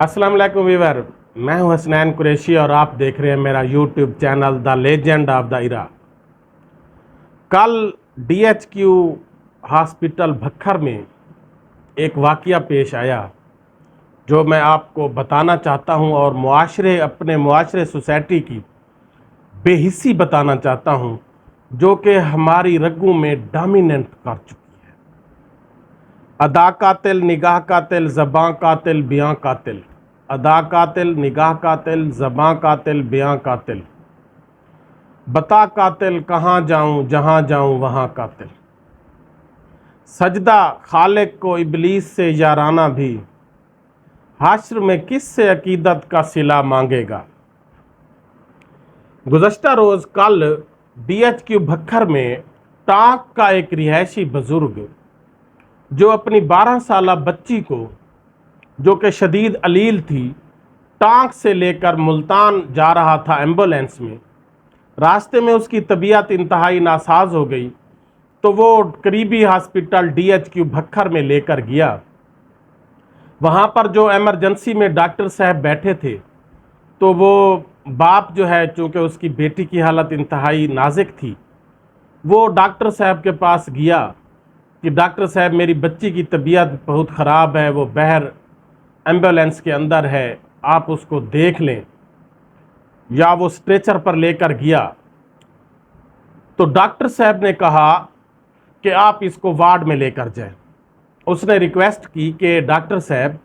अस्सलाम वालेकुम वीवर। मैं हूं हसनैन कुरैशी और आप देख रहे हैं मेरा YouTube channel the legend of the era. कल DHQ हॉस्पिटल भक्खर में एक वाक़या पेश आया जो मैं आपको बताना चाहता हूं और अपने मुआशरे सोसाइटी की बेहिस्सी बताना चाहता हूं जो कि हमारी रगों में डोमिनेंट कर चुकी है। अदा कातिल, निगाह कातिल, ज़बां कातिल, बियां कातिल। अदा कातिल, निगाह कातिल, ज़बां कातिल, बियां कातिल। बता कातिल कहाँ जाऊं, जहाँ जाऊं वहाँ कातिल। सजदा खालिक को इबलीस से याराना भी, हाश्र में किससे अकीदत का सिला मांगेगा। गुज़श्ता रोज़ कल DHQ भक्खर में टांक का एक रिहायशी बुजुर्ग जो अपनी 12 साला बच्ची को, जो कि शदीद अलील थी, टांक से लेकर मुल्तान जा रहा था एम्बुलेंस में। रास्ते में उसकी तबीयत इंतहाई नासाज हो गई तो वो करीबी हॉस्पिटल DHQ भक्खर में लेकर गया। वहाँ पर जो एमरजेंसी में डॉक्टर साहब बैठे थे तो वो बाप जो है, चूँकि उसकी बेटी की हालत इंतहाई नाजुक थी, वो डॉक्टर साहब के पास गया कि डॉक्टर साहब मेरी बच्ची की तबीयत बहुत ख़राब है, वो बाहर एम्बुलेंस के अंदर है, आप उसको देख लें। या वो स्ट्रेचर पर लेकर गया तो डॉक्टर साहब ने कहा कि आप इसको वार्ड में लेकर जाएं। उसने रिक्वेस्ट की कि डॉक्टर साहब,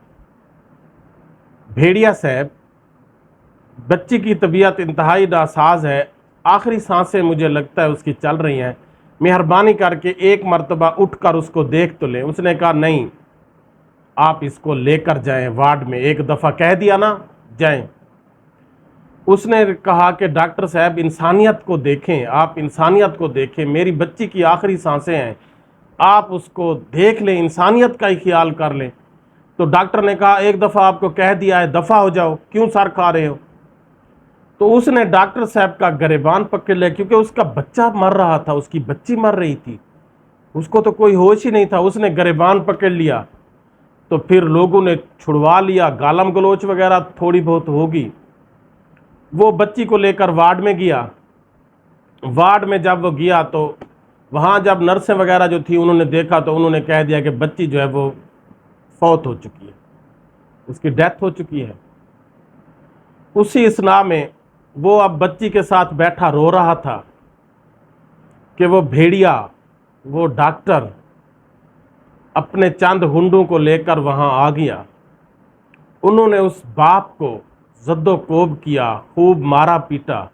भेड़िया साहब, बच्ची की तबीयत इंतहाई नासाज है, आखिरी सांसें मुझे लगता है उसकी चल रही हैं, मेहरबानी करके एक मर्तबा उठकर उसको देख तो लें। उसने कहा नहीं, आप इसको लेकर जाएं वार्ड में, एक दफ़ा कह दिया ना, जाएं। उसने कहा कि डॉक्टर साहब इंसानियत को देखें, आप इंसानियत को देखें, मेरी बच्ची की आखिरी सांसें हैं, आप उसको देख लें, इंसानियत का ही ख्याल कर लें। तो डॉक्टर ने कहा एक दफ़ा आपको कह दिया है, दफ़ा हो जाओ, क्यों सर खा रहे हो। तो उसने डॉक्टर साहब का गिरबान पकड़ लिया, क्योंकि उसका बच्चा मर रहा था, उसकी बच्ची मर रही थी, उसको तो कोई होश ही नहीं था। उसने गिरबान पकड़ लिया तो फिर लोगों ने छुड़वा लिया, गालम गलोच वगैरह थोड़ी बहुत होगी। वो बच्ची को लेकर वार्ड में गया। वार्ड में जब वो गया तो वहाँ जब नर्सें वगैरह जो थी उन्होंने देखा तो उन्होंने कह दिया कि बच्ची जो है वो फौत हो चुकी है, उसकी डेथ हो चुकी है। उसी इसना में वो अब बच्ची के साथ बैठा रो रहा था कि वो भेड़िया, वो डॉक्टर अपने चंद हुंडों को लेकर वहाँ आ गया। उन्होंने उस बाप को जद्दोकोब किया, खूब मारा पीटा,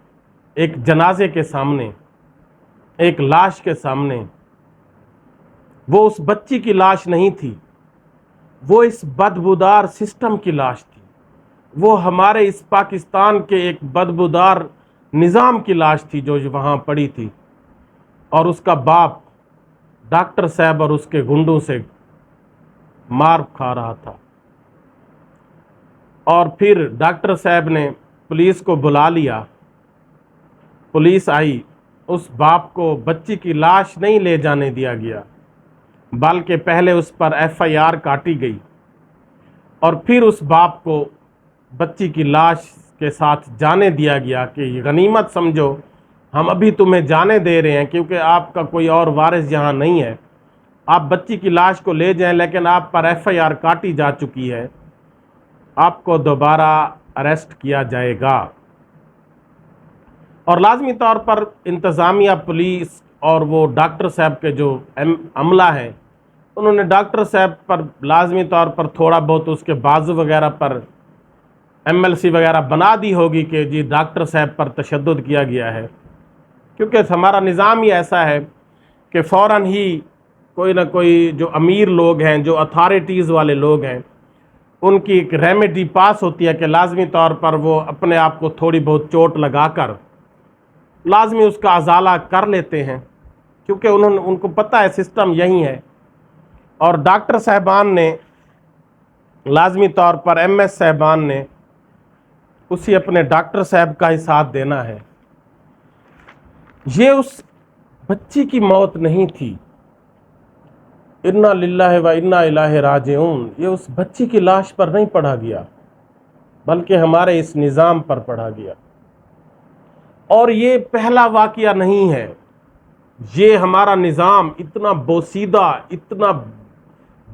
एक जनाजे के सामने, एक लाश के सामने। वो उस बच्ची की लाश नहीं थी, वो इस बदबूदार सिस्टम की लाश थी, वो हमारे इस पाकिस्तान के एक बदबूदार निज़ाम की लाश थी जो वहाँ पड़ी थी। और उसका बाप डॉक्टर साहब और उसके गुंडों से मार खा रहा था। और फिर डॉक्टर साहब ने पुलिस को बुला लिया। पुलिस आई, उस बाप को बच्ची की लाश नहीं ले जाने दिया गया, बल्कि पहले उस पर FIR काटी गई और फिर उस बाप को बच्ची की लाश के साथ जाने दिया गया कि गनीमत समझो, हम अभी तुम्हें जाने दे रहे हैं क्योंकि आपका कोई और वारिस यहाँ नहीं है, आप बच्ची की लाश को ले जाएं, लेकिन आप पर FIR काटी जा चुकी है, आपको दोबारा अरेस्ट किया जाएगा। और लाजमी तौर पर इंतज़ामिया, पुलिस और वो डॉक्टर साहब के जो अमला है, उन्होंने डॉक्टर साहब पर लाजमी तौर पर थोड़ा बहुत उसके बाजू वगैरह पर MLC वगैरह बना दी होगी कि जी डॉक्टर साहब पर तशद्दुद किया गया है, क्योंकि हमारा निज़ाम ही ऐसा है कि फ़ौरन ही कोई ना कोई जो अमीर लोग हैं, जो अथॉरिटीज़ वाले लोग हैं, उनकी एक रेमेडी पास होती है कि लाजमी तौर पर वो अपने आप को थोड़ी बहुत चोट लगाकर लाजमी उसका अजाला कर लेते हैं, क्योंकि उनको पता है सिस्टम यही है। और डॉक्टर साहबान ने लाजमी तौर पर MS साहबान ने उसी अपने डॉक्टर साहब का ही साथ देना है। ये उस बच्ची की मौत नहीं थी, इन्ना लिल्लाहि व इन्ना इलैहि राजिऊन, ये उस बच्ची की लाश पर नहीं पढ़ा गया, बल्कि हमारे इस निज़ाम पर पढ़ा गया। और ये पहला वाक़या नहीं है, ये हमारा निज़ाम इतना बोसीदा, इतना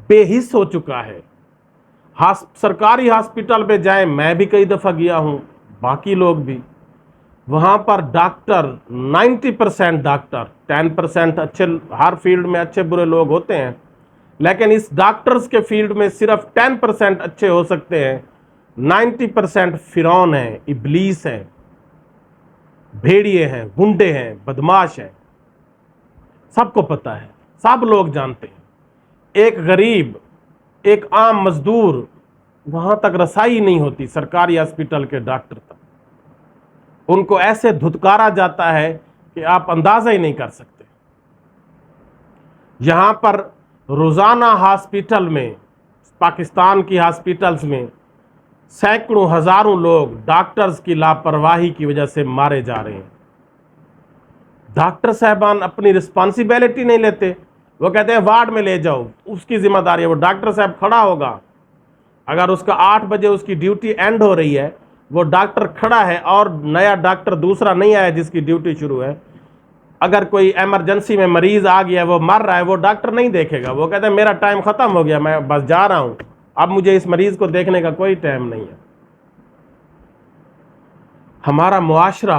बेहिस हो चुका है। सरकारी हॉस्पिटल पे जाएं, मैं भी कई दफ़ा गया हूँ, बाकी लोग भी, वहाँ पर डॉक्टर 90% डॉक्टर, 10% अच्छे, हर फील्ड में अच्छे बुरे लोग होते हैं, लेकिन इस डॉक्टर्स के फील्ड में सिर्फ 10% अच्छे हो सकते हैं। 90% फिरौन हैं, इब्लीस हैं, भेड़िए हैं, गुंडे हैं, बदमाश हैं। सबको पता है, सब लोग जानते हैं। एक गरीब, एक आम मजदूर, वहाँ तक रसाई नहीं होती सरकारी हॉस्पिटल के डॉक्टर तक। उनको ऐसे धुतकारा जाता है कि आप अंदाज़ा ही नहीं कर सकते। यहाँ पर रोज़ाना हॉस्पिटल में, पाकिस्तान की हॉस्पिटल्स में सैकड़ों हज़ारों लोग डॉक्टर्स की लापरवाही की वजह से मारे जा रहे हैं। डॉक्टर साहबान अपनी रिस्पॉन्सिबिलिटी नहीं लेते। वो कहते हैं वार्ड में ले जाओ, उसकी जिम्मेदारी है। वो डॉक्टर साहब खड़ा होगा, अगर उसका 8 बजे उसकी ड्यूटी एंड हो रही है, वो डॉक्टर खड़ा है और नया डॉक्टर दूसरा नहीं आया जिसकी ड्यूटी शुरू है, अगर कोई इमरजेंसी में मरीज आ गया, वो मर रहा है, वो डॉक्टर नहीं देखेगा। वो कहते हैं मेरा टाइम ख़त्म हो गया, मैं बस जा रहा हूँ, अब मुझे इस मरीज़ को देखने का कोई टाइम नहीं है। हमारा मुआशरा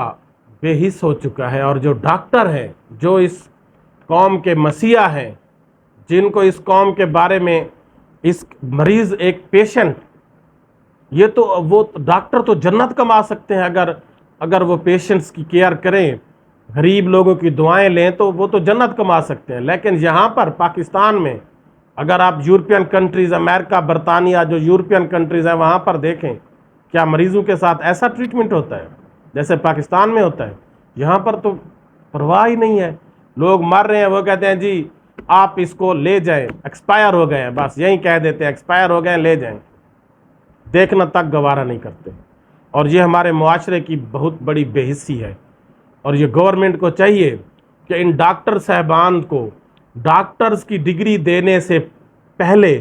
बेहिस हो चुका है। और जो डॉक्टर हैं, जो इस कौम के मसीहा हैं, जिनको इस कौम के बारे में, इस मरीज़ एक पेशेंट, ये तो वो डॉक्टर तो जन्नत कमा सकते हैं अगर वो पेशेंट्स की केयर करें, गरीब लोगों की दुआएं लें, तो वो तो जन्नत कमा सकते हैं। लेकिन यहाँ पर पाकिस्तान में, अगर आप यूरोपियन कंट्रीज़, अमेरिका, बरतानिया, जो यूरोपियन कंट्रीज़ हैं, वहाँ पर देखें, क्या मरीज़ों के साथ ऐसा ट्रीटमेंट होता है जैसे पाकिस्तान में होता है? यहाँ पर तो परवाह ही नहीं है। लोग मर रहे हैं, वो कहते हैं जी आप इसको ले जाएं, एक्सपायर हो गए हैं, बस यही कह देते हैं एक्सपायर हो गए, ले जाएं, देखना तक गवारा नहीं करते। और ये हमारे मुआशरे की बहुत बड़ी बेहिस्सी है। और ये गवर्नमेंट को चाहिए कि इन डॉक्टर साहबान को डॉक्टर्स की डिग्री देने से पहले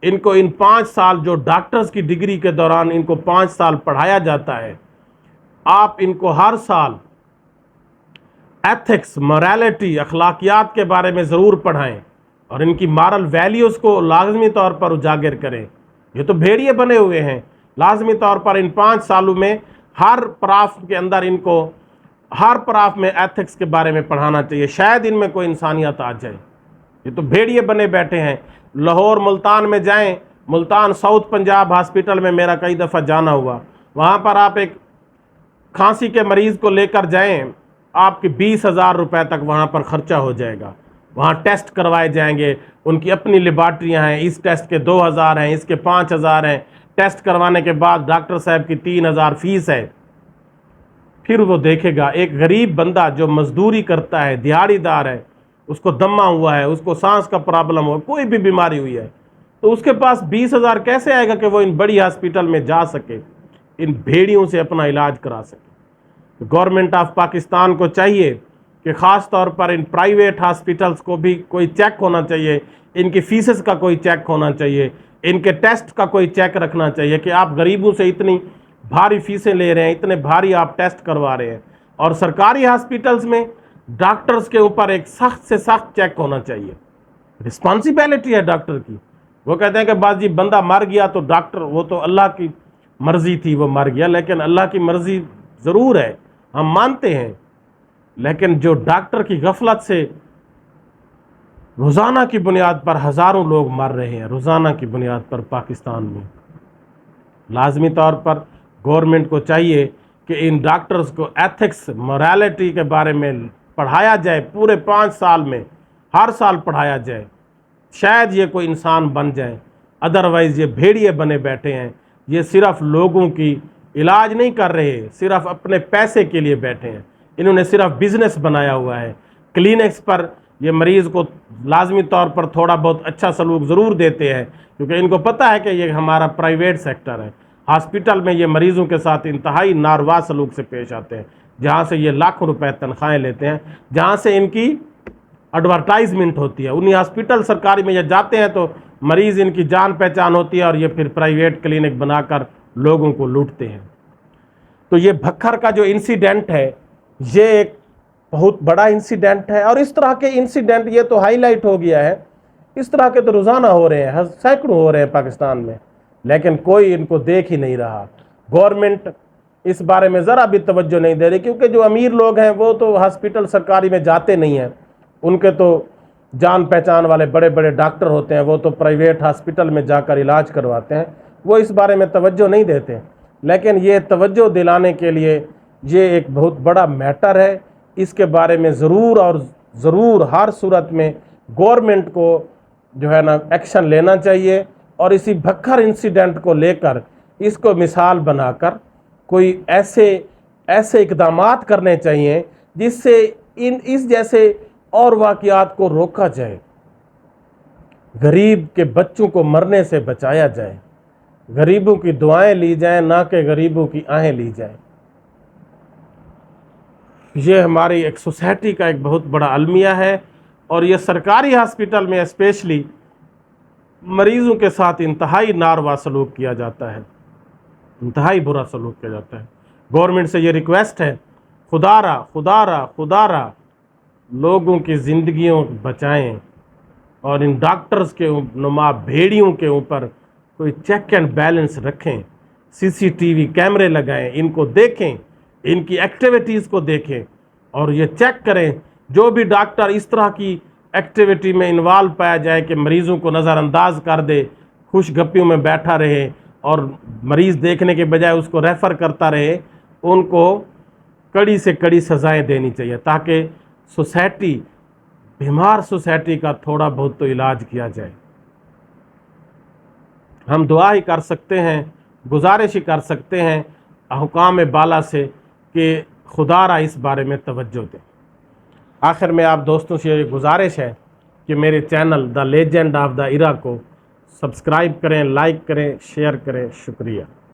इनको इन 5 साल, जो डॉक्टर्स की डिग्री के दौरान इनको 5 साल पढ़ाया जाता है, आप इनको हर साल एथिक्स, मोरालिटी, अखलाकियात के बारे में ज़रूर पढ़ाएं और इनकी मॉरल वैल्यूज़ को लाजमी तौर पर उजागर करें। ये तो भेड़िए बने हुए हैं। लाजमी तौर पर इन 5 सालों में हर पड़ाव के अंदर इनको हर पड़ाव में एथिक्स के बारे में पढ़ाना चाहिए, शायद इनमें कोई इंसानियत आ जाए। ये तो भेड़िए बने बैठे हैं। लाहौर, मुल्तान में जाएं, मुल्तान साउथ पंजाब हॉस्पिटल में मेरा कई दफ़ा जाना हुआ, वहाँ पर आप एक खांसी के मरीज़ को लेकर जाएं, आपके 20,000 रुपये तक वहाँ पर ख़र्चा हो जाएगा। वहाँ टेस्ट करवाए जाएंगे, उनकी अपनी लेबार्ट्रियाँ हैं, इस टेस्ट के 2,000 हैं, इसके 5,000 हैं। टेस्ट करवाने के बाद डॉक्टर साहब की 3,000 फीस है। फिर वो देखेगा एक गरीब बंदा जो मजदूरी करता है, दिहाड़ीदार है, उसको दमा हुआ है, उसको सांस का प्रॉब्लम हो, कोई भी बीमारी हुई है, तो उसके पास 20,000 कैसे आएगा कि वो इन बड़ी हॉस्पिटल में जा सके, इन भेड़ियों से अपना इलाज करा सके। तो गवर्नमेंट ऑफ पाकिस्तान को चाहिए कि ख़ास तौर पर इन प्राइवेट हॉस्पिटल्स को भी कोई चेक होना चाहिए, इनकी फीसेस का कोई चेक होना चाहिए, इनके टेस्ट का कोई चेक रखना चाहिए कि आप गरीबों से इतनी भारी फीसें ले रहे हैं, इतने भारी आप टेस्ट करवा रहे हैं। और सरकारी हॉस्पिटल्स में डॉक्टर्स के ऊपर एक सख्त से सख्त चेक होना चाहिए। रिस्पॉन्सिबिलिटी है डॉक्टर की। वो कहते हैं कि बस जी बंदा मर गया तो डॉक्टर, वो तो अल्लाह की मर्ज़ी थी, वो मर गया, लेकिन अल्लाह की मर्ज़ी ज़रूर है, हम मानते हैं, लेकिन जो डॉक्टर की गफलत से रोज़ाना की बुनियाद पर हज़ारों लोग मर रहे हैं, रोज़ाना की बुनियाद पर पाकिस्तान में, लाजमी तौर पर गवर्नमेंट को चाहिए कि इन डॉक्टर्स को एथिक्स, मोरालिटी के बारे में पढ़ाया जाए। पूरे 5 साल में हर साल पढ़ाया जाए, शायद ये कोई इंसान बन जाए। अदरवाइज़ ये भेड़िए बने बैठे हैं। ये सिर्फ़ लोगों की इलाज नहीं कर रहे, सिर्फ अपने पैसे के लिए बैठे हैं। इन्होंने सिर्फ बिजनेस बनाया हुआ है। क्लिनिक्स पर ये मरीज़ को लाजमी तौर पर थोड़ा बहुत अच्छा सलूक ज़रूर देते हैं, क्योंकि इनको पता है कि ये हमारा प्राइवेट सेक्टर है। हॉस्पिटल में ये मरीज़ों के साथ इंतहाई नारवा सलूक से पेश आते हैं, जहाँ से ये लाखों रुपए तनख्वाहें लेते हैं, जहाँ से इनकी एडवर्टाइजमेंट होती है। उन्हीं हॉस्पिटल सरकारी में जब जाते हैं तो मरीज़ इनकी जान पहचान होती है और ये फिर प्राइवेट क्लिनिक बनाकर लोगों को लूटते हैं। तो ये भक्खर का जो इंसिडेंट है ये एक बहुत बड़ा इंसिडेंट है, और इस तरह के इंसिडेंट ये तो हाईलाइट हो गया है, इस तरह के तो रोज़ाना हो रहे हैं, सैकड़ों हो रहे हैं पाकिस्तान में, लेकिन कोई इनको देख ही नहीं रहा। गवर्नमेंट इस बारे में ज़रा भी तवज्जो नहीं दे रही, क्योंकि जो अमीर लोग हैं वो तो हॉस्पिटल सरकारी में जाते नहीं हैं, उनके तो जान पहचान वाले बड़े बड़े डॉक्टर होते हैं, वो तो प्राइवेट हॉस्पिटल में जाकर इलाज करवाते हैं, वो इस बारे में तवज्जो नहीं देते। लेकिन ये तवज्जो दिलाने के लिए ये एक बहुत बड़ा मैटर है, इसके बारे में ज़रूर और ज़रूर हर सूरत में गवर्नमेंट को जो है ना एक्शन लेना चाहिए, और इसी भक्खर इंसिडेंट को लेकर इसको मिसाल बनाकर कोई ऐसे इक़दामात करने चाहिए जिससे इस जैसे और वाक़यात को रोका जाए, गरीब के बच्चों को मरने से बचाया जाए, गरीबों की दुआएं ली जाएं, ना कि गरीबों की आहें ली जाएं। ये हमारी एक सोसाइटी का एक बहुत बड़ा अलमिया है, और ये सरकारी हॉस्पिटल में स्पेशली मरीज़ों के साथ इंतहाई नारवा सलूक किया जाता है, इंतहाई बुरा सलूक किया जाता है। गवर्नमेंट से ये रिक्वेस्ट है, खुदारा लोगों की ज़िंदगियों बचाएं, और इन डॉक्टर्स के नुमा भेड़ियों के ऊपर कोई चेक एंड बैलेंस रखें, सीसीटीवी कैमरे लगाएं, इनको देखें, इनकी एक्टिविटीज़ को देखें, और ये चेक करें जो भी डॉक्टर इस तरह की एक्टिविटी में इन्वॉल्व पाया जाए कि मरीज़ों को नज़रअंदाज कर दे, खुश गप्पियों में बैठा रहे और मरीज़ देखने के बजाय उसको रेफ़र करता रहे, उनको कड़ी से कड़ी सज़ाएं देनी चाहिए, ताकि सोसाइटी, बीमार सोसाइटी का थोड़ा बहुत तो इलाज किया जाए। हम दुआ ही कर सकते हैं, गुजारिश ही कर सकते हैं हुकाम बाला से कि खुदारा इस बारे में तवज्जो दें। आखिर में आप दोस्तों से ये गुजारिश है कि मेरे channel the legend of the era को सब्सक्राइब करें, लाइक करें, शेयर करें। शुक्रिया।